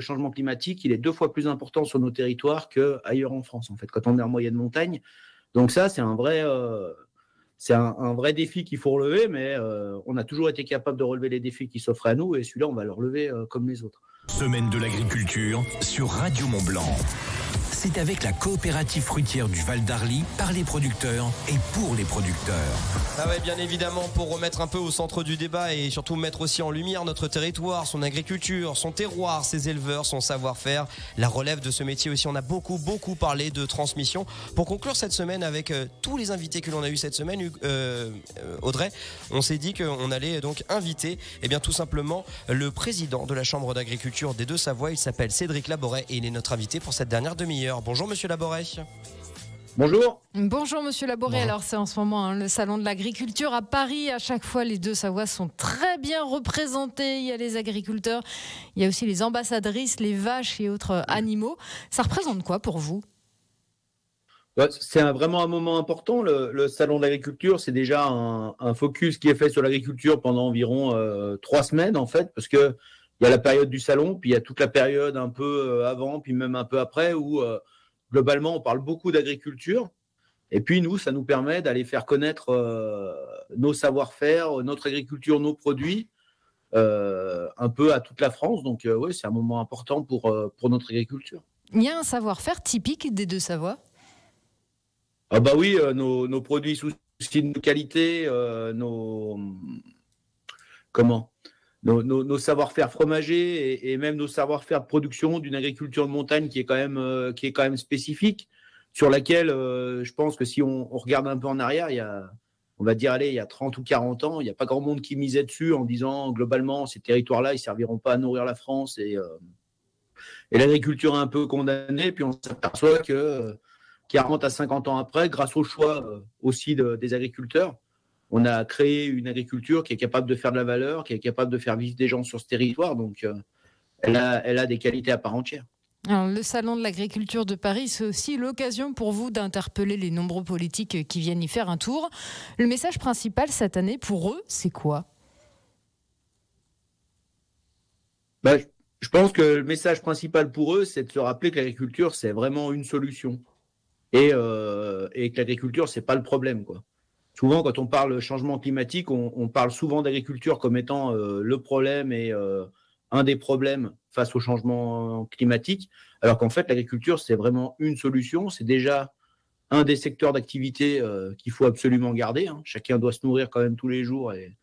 changement climatique, il est 2 fois plus important sur nos territoires qu'ailleurs en France, en fait, quand on est en moyenne montagne. Donc ça, c'est un vrai défi qu'il faut relever, mais on a toujours été capable de relever les défis qui s'offrent à nous, et celui-là, on va le relever comme les autres. Semaine de l'agriculture sur Radio Mont-Blanc. C'est avec la coopérative fruitière du Val d'Arly, par les producteurs et pour les producteurs. Ah ouais, bien évidemment, pour remettre un peu au centre du débat et surtout mettre aussi en lumière notre territoire, son agriculture, son terroir, ses éleveurs, son savoir-faire, la relève de ce métier aussi. On a beaucoup parlé de transmission. Pour conclure cette semaine avec tous les invités que l'on a eu cette semaine, Audrey, on s'est dit qu'on allait donc inviter, tout simplement, le président de la Chambre d'agriculture des Deux-Savoies. Il s'appelle Cédric Laboret et il est notre invité pour cette dernière demi-heure. Bonjour Monsieur Laboret. Bonjour. Bonjour Monsieur Laboret. Bon. Alors c'est en ce moment le salon de l'agriculture à Paris. À chaque fois, les Deux-Savoies sont très bien représentés. Il y a les agriculteurs, il y a aussi les ambassadrices, les vaches et autres animaux. Ça représente quoi pour vous ? C'est vraiment un moment important. Le salon de l'agriculture, c'est déjà un focus qui est fait sur l'agriculture pendant environ 3 semaines en fait, parce que il y a la période du salon, puis il y a toute la période un peu avant, puis même un peu après, où globalement, on parle beaucoup d'agriculture. Et puis, nous, ça nous permet d'aller faire connaître nos savoir-faire, notre agriculture, nos produits, un peu à toute la France. Donc, oui, c'est un moment important pour notre agriculture. Il y a un savoir-faire typique des Deux-Savoies ? Ah bah oui, nos produits sous signe de qualité, nos savoir-faire fromagers et même nos savoir-faire de production d'une agriculture de montagne qui est quand même spécifique, sur laquelle je pense que si on regarde un peu en arrière, il y a 30 ou 40 ans, il n'y a pas grand monde qui misait dessus en disant globalement ces territoires-là, ils ne serviront pas à nourrir la France et l'agriculture est un peu condamnée. Puis on s'aperçoit que 40 à 50 ans après, grâce au choix aussi des agriculteurs, on a créé une agriculture qui est capable de faire de la valeur, qui est capable de faire vivre des gens sur ce territoire. Donc, elle a des qualités à part entière. Alors, le salon de l'agriculture de Paris, c'est aussi l'occasion pour vous d'interpeller les nombreux politiques qui viennent y faire un tour. Le message principal cette année, pour eux, c'est quoi ? Je pense que le message principal pour eux, c'est de se rappeler que l'agriculture, c'est vraiment une solution. Et que l'agriculture, c'est pas le problème, quoi. Souvent, quand on parle changement climatique, on parle souvent d'agriculture comme étant le problème et un des problèmes face au changement climatique, alors qu'en fait, l'agriculture, c'est vraiment une solution. C'est déjà un des secteurs d'activité qu'il faut absolument garder. Hein. Chacun doit se nourrir quand même tous les jours, et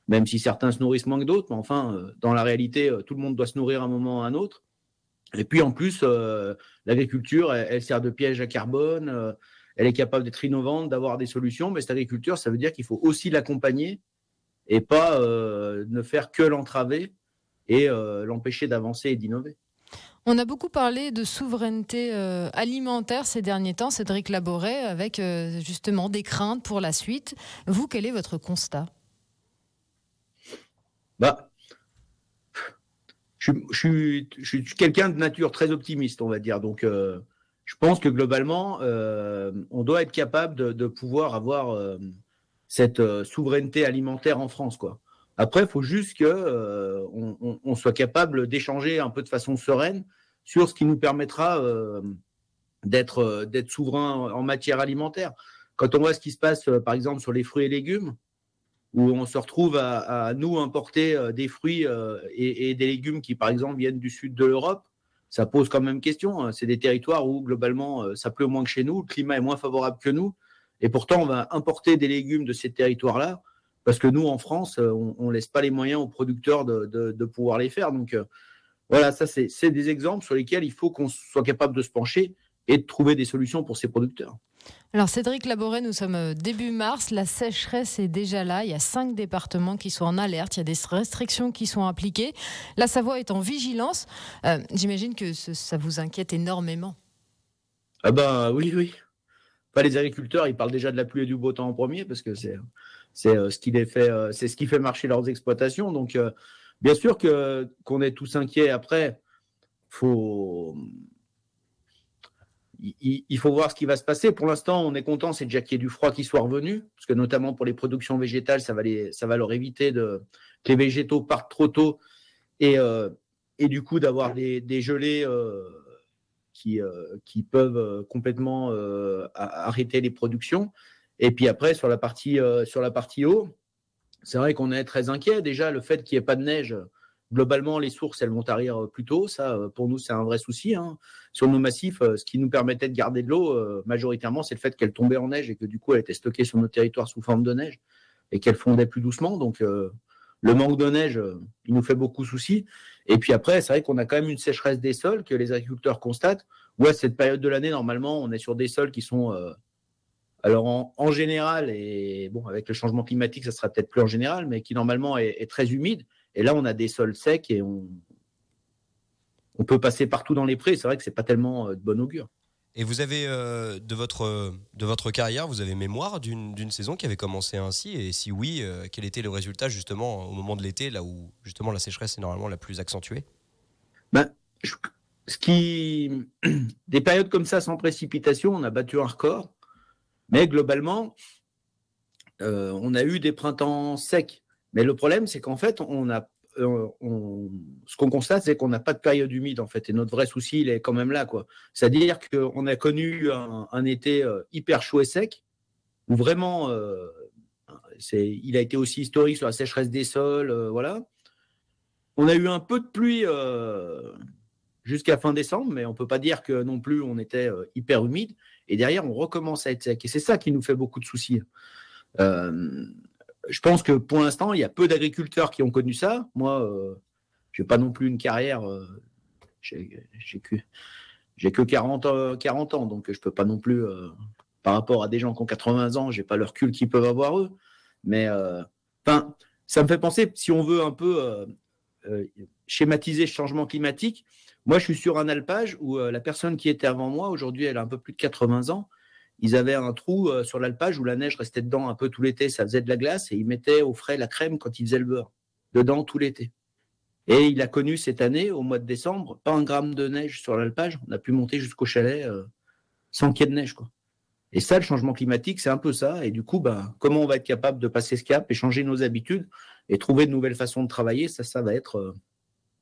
même si certains se nourrissent moins que d'autres, mais enfin, dans la réalité, tout le monde doit se nourrir à un moment ou à un autre. Et puis, en plus, l'agriculture, elle sert de piège à carbone. Elle est capable d'être innovante, d'avoir des solutions, mais cette agriculture, ça veut dire qu'il faut aussi l'accompagner et pas ne faire que l'entraver et l'empêcher d'avancer et d'innover. On a beaucoup parlé de souveraineté alimentaire ces derniers temps, Cédric Laboret, avec justement des craintes pour la suite. Vous, quel est votre constat ? Je suis quelqu'un de nature très optimiste, on va dire. Donc, je pense que globalement, on doit être capable de pouvoir avoir cette souveraineté alimentaire en France, quoi. Après, il faut juste qu'on soit capable d'échanger un peu de façon sereine sur ce qui nous permettra d'être souverain en matière alimentaire. Quand on voit ce qui se passe, par exemple, sur les fruits et légumes, où on se retrouve à nous importer des fruits et des légumes qui, par exemple, viennent du sud de l'Europe, ça pose quand même question. C'est des territoires où, globalement, ça pleut moins que chez nous, le climat est moins favorable que nous, et pourtant, on va importer des légumes de ces territoires-là, parce que nous, en France, on ne laisse pas les moyens aux producteurs de pouvoir les faire. Donc, voilà, ça, c'est des exemples sur lesquels il faut qu'on soit capable de se pencher et de trouver des solutions pour ces producteurs. Alors Cédric Laboret, nous sommes début mars, la sécheresse est déjà là, il y a 5 départements qui sont en alerte, il y a des restrictions qui sont appliquées, la Savoie est en vigilance, j'imagine que ça vous inquiète énormément. Ah ben oui. Enfin, les agriculteurs, ils parlent déjà de la pluie et du beau temps en premier, parce que c'est ce qui fait marcher leurs exploitations, donc bien sûr qu'on est tous inquiets. Après, il faut voir ce qui va se passer. Pour l'instant, on est content, c'est déjà qu'il y ait du froid qui soit revenu, parce que notamment pour les productions végétales, ça va leur éviter que les végétaux partent trop tôt et et du coup d'avoir des gelées qui peuvent complètement arrêter les productions. Et puis après, sur la partie eau, c'est vrai qu'on est très inquiet. Déjà, le fait qu'il n'y ait pas de neige, globalement, les sources, elles vont tarir plus tôt. Ça, pour nous, c'est un vrai souci. Sur nos massifs, ce qui nous permettait de garder de l'eau, majoritairement, c'est le fait qu'elle tombait en neige et que du coup, elle était stockée sur nos territoires sous forme de neige et qu'elle fondait plus doucement. Donc, le manque de neige, il nous fait beaucoup de soucis. Et puis après, c'est vrai qu'on a quand même une sécheresse des sols que les agriculteurs constatent. Ouais, cette période de l'année, normalement, on est sur des sols qui sont... alors en général, et bon, avec le changement climatique, ça sera peut-être plus en général, mais qui normalement est très humide. Et là, on a des sols secs et on peut passer partout dans les prés. C'est vrai que c'est pas tellement de bon augure. Et vous avez, de votre carrière, vous avez mémoire d'une saison qui avait commencé ainsi? Et si oui, quel était le résultat justement au moment de l'été, là où justement la sécheresse est normalement la plus accentuée? Des périodes comme ça sans précipitation, on a battu un record. Mais globalement, on a eu des printemps secs. Mais le problème, c'est qu'en fait, ce qu'on constate, c'est qu'on n'a pas de période humide, en fait. Et notre vrai souci, il est quand même là, quoi. C'est-à-dire qu'on a connu un été hyper chaud et sec, où vraiment, il a été aussi historique sur la sécheresse des sols, voilà. On a eu un peu de pluie jusqu'à fin décembre, mais on ne peut pas dire que non plus on était hyper humide. Et derrière, on recommence à être sec. Et c'est ça qui nous fait beaucoup de soucis. Je pense que pour l'instant, il y a peu d'agriculteurs qui ont connu ça. Moi, je n'ai pas non plus une carrière. J'ai que 40 ans, donc je ne peux pas non plus, par rapport à des gens qui ont 80 ans, je n'ai pas le recul qu'ils peuvent avoir eux. Mais ça me fait penser, si on veut un peu schématiser ce changement climatique, moi, je suis sur un alpage où la personne qui était avant moi, aujourd'hui, elle a un peu plus de 80 ans. Ils avaient un trou sur l'alpage où la neige restait dedans un peu tout l'été. Ça faisait de la glace et ils mettaient au frais la crème quand ils faisaient le beurre dedans tout l'été. Et il a connu cette année, au mois de décembre, pas un gramme de neige sur l'alpage. On a pu monter jusqu'au chalet sans qu'il y ait de neige, quoi. Et ça, le changement climatique, c'est un peu ça. Et du coup, comment on va être capable de passer ce cap et changer nos habitudes et trouver de nouvelles façons de travailler, ça va être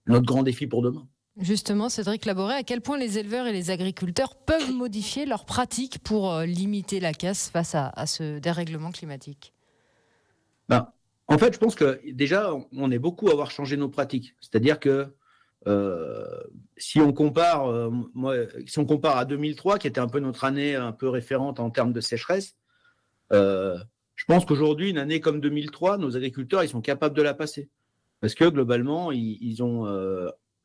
notre grand défi pour demain. Justement, Cédric Laboré, à quel point les éleveurs et les agriculteurs peuvent modifier leurs pratiques pour limiter la casse face à ce dérèglement climatique? En fait, je pense que déjà, on est beaucoup à avoir changé nos pratiques. C'est-à-dire que si on compare à 2003, qui était un peu notre année un peu référente en termes de sécheresse, je pense qu'aujourd'hui, une année comme 2003, nos agriculteurs, ils sont capables de la passer. Parce que globalement, ils ont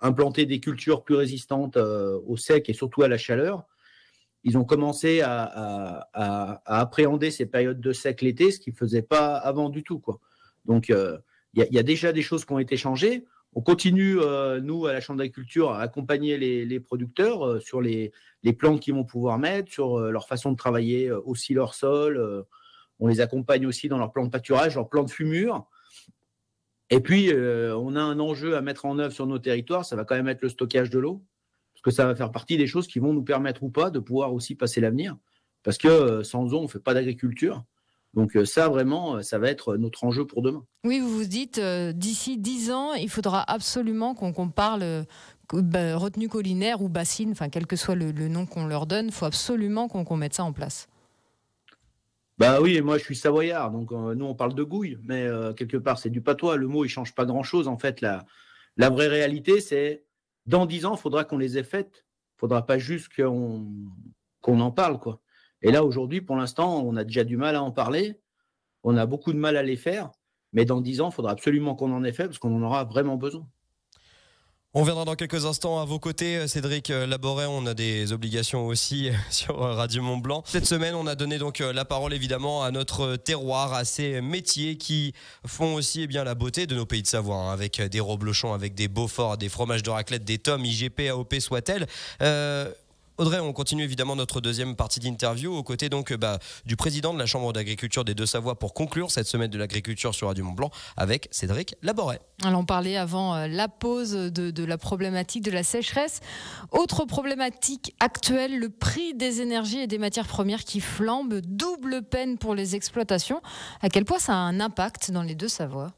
implanté des cultures plus résistantes au sec et surtout à la chaleur. Ils ont commencé à appréhender ces périodes de sec l'été, ce qu'ils ne faisaient pas avant du tout, quoi. Donc, il y a déjà des choses qui ont été changées. On continue, nous, à la Chambre d'agriculture, à accompagner les producteurs sur les plantes qu'ils vont pouvoir mettre, sur leur façon de travailler aussi leur sol. On les accompagne aussi dans leur plan de pâturage, leur plan de fumure. Et puis, on a un enjeu à mettre en œuvre sur nos territoires, ça va quand même être le stockage de l'eau, parce que ça va faire partie des choses qui vont nous permettre ou pas de pouvoir aussi passer l'avenir, parce que sans eau, on ne fait pas d'agriculture. Donc ça, vraiment, ça va être notre enjeu pour demain. Oui, vous vous dites, d'ici 10 ans, il faudra absolument qu'on parle retenue collinaire ou bassine, enfin, quel que soit le nom qu'on leur donne, il faut absolument qu'on mette ça en place. Oui, moi je suis savoyard, donc nous on parle de gouille, mais quelque part c'est du patois, le mot il change pas grand-chose. En fait, la vraie réalité, c'est dans 10 ans, il faudra qu'on les ait faites. Il ne faudra pas juste qu'on en parle, quoi. Et là, aujourd'hui, pour l'instant, on a déjà du mal à en parler, on a beaucoup de mal à les faire, mais dans 10 ans, il faudra absolument qu'on en ait fait, parce qu'on en aura vraiment besoin. On viendra dans quelques instants à vos côtés, Cédric Laboré. On a des obligations aussi sur Radio Mont-Blanc. Cette semaine, on a donné donc la parole évidemment à notre terroir, à ces métiers qui font aussi la beauté de nos pays de Savoie, avec des reblochons, avec des Beaufort, des fromages de raclette, des tomes, IGP, AOP, soit-elle. Audrey, on continue évidemment notre deuxième partie d'interview aux côtés donc du président de la Chambre d'agriculture des Deux-Savoies pour conclure cette semaine de l'agriculture sur Radio Mont-Blanc avec Cédric Laboré. Alors on parlait avant la pause de la problématique de la sécheresse. Autre problématique actuelle, le prix des énergies et des matières premières qui flambent, double peine pour les exploitations. À quel point ça a un impact dans les Deux-Savoies ?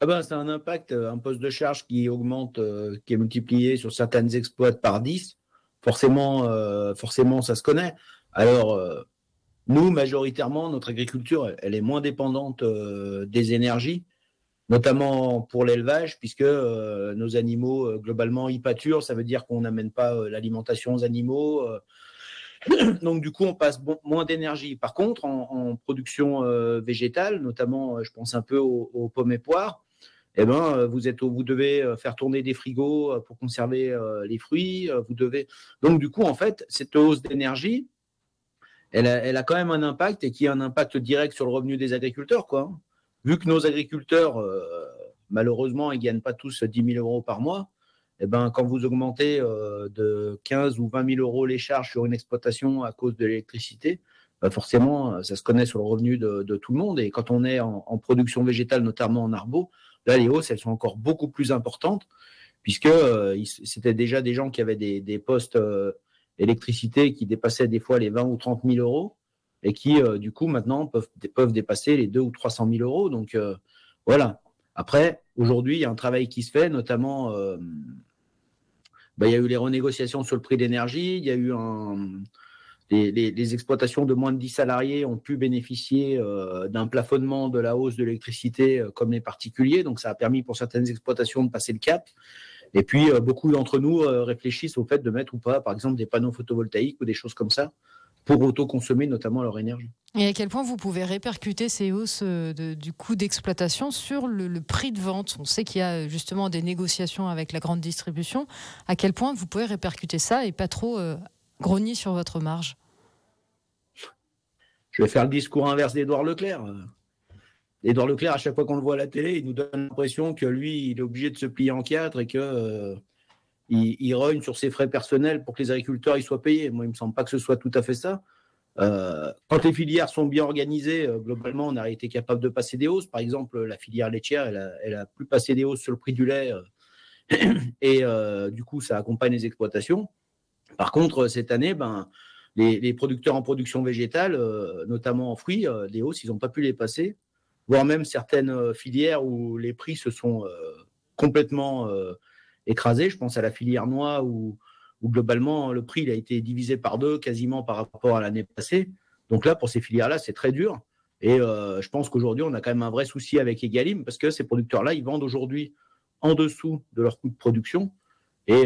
Ah ben, c'est un impact, un poste de charge qui augmente, qui est multiplié sur certaines exploits par 10. Forcément, ça se connaît. Alors, nous, majoritairement, notre agriculture, elle est moins dépendante des énergies, notamment pour l'élevage, puisque nos animaux, globalement, y pâturent. Ça veut dire qu'on n'amène pas l'alimentation aux animaux. Donc, du coup, on passe moins d'énergie. Par contre, en production végétale, notamment, je pense un peu aux pommes et poires, eh ben, vous devez faire tourner des frigos pour conserver les fruits. Donc, du coup, en fait, cette hausse d'énergie, elle a quand même un impact et qui a un impact direct sur le revenu des agriculteurs, quoi. Vu que nos agriculteurs, malheureusement, ils ne gagnent pas tous 10 000 euros par mois, eh ben, quand vous augmentez de 15 ou 20 000 euros les charges sur une exploitation à cause de l'électricité, forcément, ça se connaît sur le revenu de tout le monde. Et quand on est en production végétale, notamment en arbo, là, les hausses, elles sont encore beaucoup plus importantes, puisque c'était déjà des gens qui avaient des postes électricité qui dépassaient des fois les 20 ou 30 000 euros et qui, du coup, maintenant peuvent dépasser les 200 ou 300 000 euros. Donc, voilà. Après, aujourd'hui, il y a un travail qui se fait, notamment, il y a eu les renégociations sur le prix de l'énergie, il y a eu les exploitations de moins de 10 salariés ont pu bénéficier d'un plafonnement de la hausse de l'électricité comme les particuliers. Donc, ça a permis pour certaines exploitations de passer le cap. Et puis, beaucoup d'entre nous réfléchissent au fait de mettre ou pas, par exemple, des panneaux photovoltaïques ou des choses comme ça pour autoconsommer notamment leur énergie. Et à quel point vous pouvez répercuter ces hausses du coût d'exploitation sur le prix de vente? On sait qu'il y a justement des négociations avec la grande distribution. À quel point vous pouvez répercuter ça et pas trop grogner sur votre marge? Je vais faire le discours inverse d'Édouard Leclerc. Édouard Leclerc, à chaque fois qu'on le voit à la télé, il nous donne l'impression que lui, il est obligé de se plier en quatre et que il rogne sur ses frais personnels pour que les agriculteurs y soient payés. Moi, il me semble pas que ce soit tout à fait ça. Quand les filières sont bien organisées, globalement, on a été capable de passer des hausses. Par exemple, la filière laitière, elle a plus passé des hausses sur le prix du lait et du coup, ça accompagne les exploitations. Par contre, cette année, les producteurs en production végétale, notamment en fruits, les hausses, ils n'ont pas pu les passer, voire même certaines filières où les prix se sont complètement écrasés. Je pense à la filière noix où globalement le prix il a été divisé par 2 quasiment par rapport à l'année passée. Donc là, pour ces filières-là, c'est très dur. Et je pense qu'aujourd'hui, on a quand même un vrai souci avec Egalim parce que ces producteurs-là, ils vendent aujourd'hui en dessous de leur coût de production et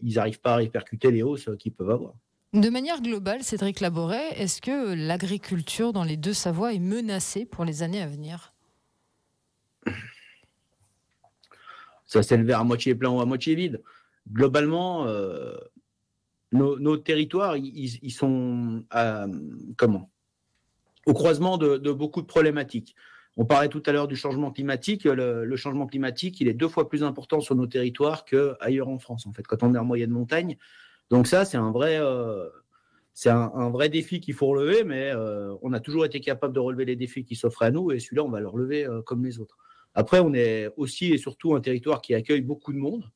ils n'arrivent pas à répercuter les hausses qu'ils peuvent avoir. De manière globale, Cédric Laboret, est-ce que l'agriculture dans les Deux-Savoie est menacée pour les années à venir? Ça, c'est le verre à moitié plein ou à moitié vide. Globalement, nos territoires, ils sont au croisement de beaucoup de problématiques. On parlait tout à l'heure du changement climatique. Le changement climatique, il est 2 fois plus important sur nos territoires qu'ailleurs en France, en fait, quand on est en moyenne montagne. Donc ça, c'est un vrai défi qu'il faut relever, mais on a toujours été capable de relever les défis qui s'offrent à nous, et celui-là, on va le relever comme les autres. Après, on est aussi et surtout un territoire qui accueille beaucoup de monde,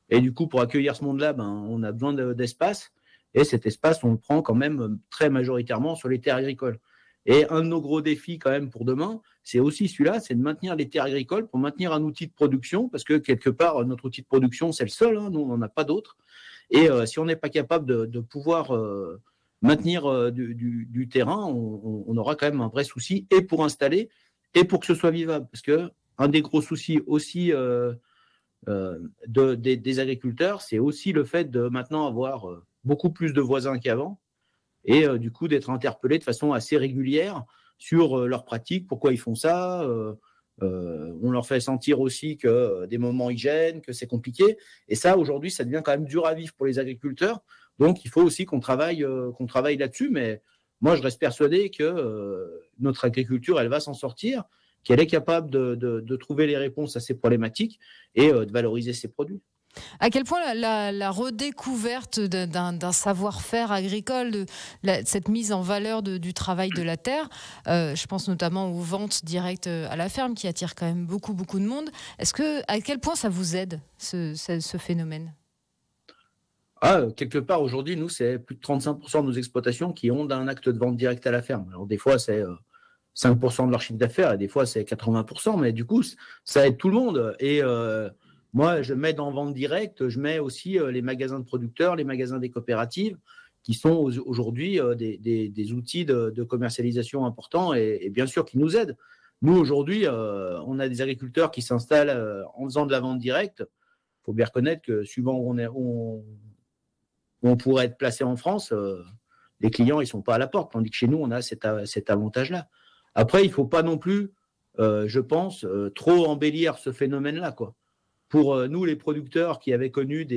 et du coup, pour accueillir ce monde-là, on a besoin d'espace, et cet espace, on le prend quand même très majoritairement sur les terres agricoles. Et un de nos gros défis quand même pour demain, c'est aussi celui-là, c'est de maintenir les terres agricoles pour maintenir un outil de production, parce que quelque part, notre outil de production, c'est le seul, nous, on n'en a pas d'autre. Et si on n'est pas capable de pouvoir maintenir du terrain, on aura quand même un vrai souci, et pour installer, et pour que ce soit vivable. Parce qu'un des gros soucis aussi des agriculteurs, c'est aussi le fait de maintenant avoir beaucoup plus de voisins qu'avant, et du coup d'être interpellés de façon assez régulière sur leurs pratiques, pourquoi ils font ça. On leur fait sentir aussi que des moments ils gênent, que c'est compliqué. Et ça, aujourd'hui, ça devient quand même dur à vivre pour les agriculteurs. Donc, il faut aussi qu'on travaille là-dessus. Mais moi, je reste persuadé que notre agriculture, elle va s'en sortir, qu'elle est capable de trouver les réponses à ces problématiques et de valoriser ses produits. À quel point la redécouverte d'un savoir-faire agricole, cette mise en valeur du travail de la terre, je pense notamment aux ventes directes à la ferme qui attirent quand même beaucoup de monde. À quel point ça vous aide, ce phénomène? Quelque part, aujourd'hui, nous, c'est plus de 35% de nos exploitations qui ont un acte de vente direct à la ferme. Alors, des fois, c'est 5% de leur chiffre d'affaires, et des fois c'est 80%, mais du coup, ça aide tout le monde. Et moi, je mets dans vente directe, je mets aussi les magasins de producteurs, les magasins des coopératives, qui sont aujourd'hui des outils de commercialisation importants et bien sûr qui nous aident. Nous, aujourd'hui, on a des agriculteurs qui s'installent en faisant de la vente directe. Il faut bien reconnaître que suivant où on pourrait être placé en France, les clients ils sont pas à la porte, tandis que chez nous, on a cet avantage-là. Après, il ne faut pas non plus, je pense, trop embellir ce phénomène-là, quoi. Pour nous, les producteurs qui avaient connu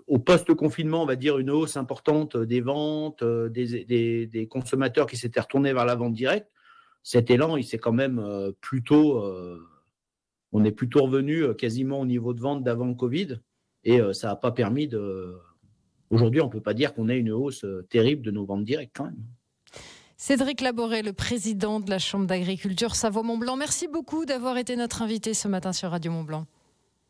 au post-confinement, on va dire, une hausse importante des ventes, des consommateurs qui s'étaient retournés vers la vente directe, cet élan, il s'est quand même on est plutôt revenu quasiment au niveau de vente d'avant le Covid, et ça n'a pas permis Aujourd'hui, on ne peut pas dire qu'on ait une hausse terrible de nos ventes directes quand même. Cédric Laboré, le président de la Chambre d'agriculture Savoie-Mont-Blanc, merci beaucoup d'avoir été notre invité ce matin sur Radio Mont-Blanc.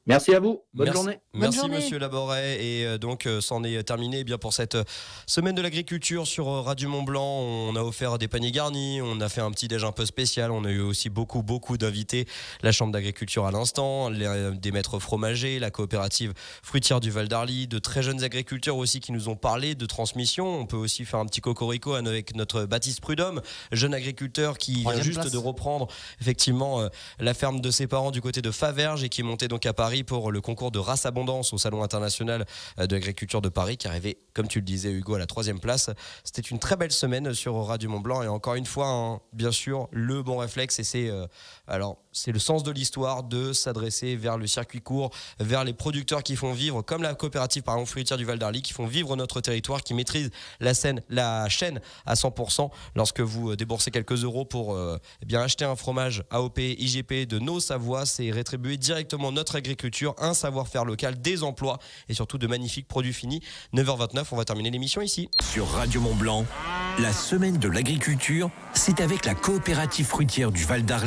Merci à vous. Bonne journée. Merci Monsieur Laboré. Et donc, c'en est terminé bien pour cette semaine de l'agriculture sur Radio Mont-Blanc. On a offert des paniers garnis, on a fait un petit déj un peu spécial. On a eu aussi beaucoup d'invités. La Chambre d'agriculture à l'instant, des maîtres fromagers, la coopérative fruitière du Val d'Arly, de très jeunes agriculteurs aussi qui nous ont parlé de transmission. On peut aussi faire un petit cocorico avec notre Baptiste Prudhomme, jeune agriculteur qui vient juste de reprendre effectivement la ferme de ses parents du côté de Faverges et qui est monté donc à Paris pour le concours de race abondance au Salon international de l'agriculture de Paris, qui arrivait, comme tu le disais Hugo, à la 3e place. C'était une très belle semaine sur Radio Mont-Blanc et encore une fois, bien sûr, le bon réflexe, et c'est le sens de l'histoire de s'adresser vers le circuit court, vers les producteurs qui font vivre, comme la coopérative par exemple fruitière du Val d'Arly, qui font vivre notre territoire, qui maîtrisent la chaîne à 100%. Lorsque vous déboursez quelques euros pour acheter un fromage AOP, IGP de nos Savoie, c'est rétribuer directement notre agriculture, un savoir-faire local, des emplois et surtout de magnifiques produits finis. 9h29, on va terminer l'émission ici. Sur Radio Mont-Blanc, la semaine de l'agriculture, c'est avec la coopérative fruitière du Val d'Arly.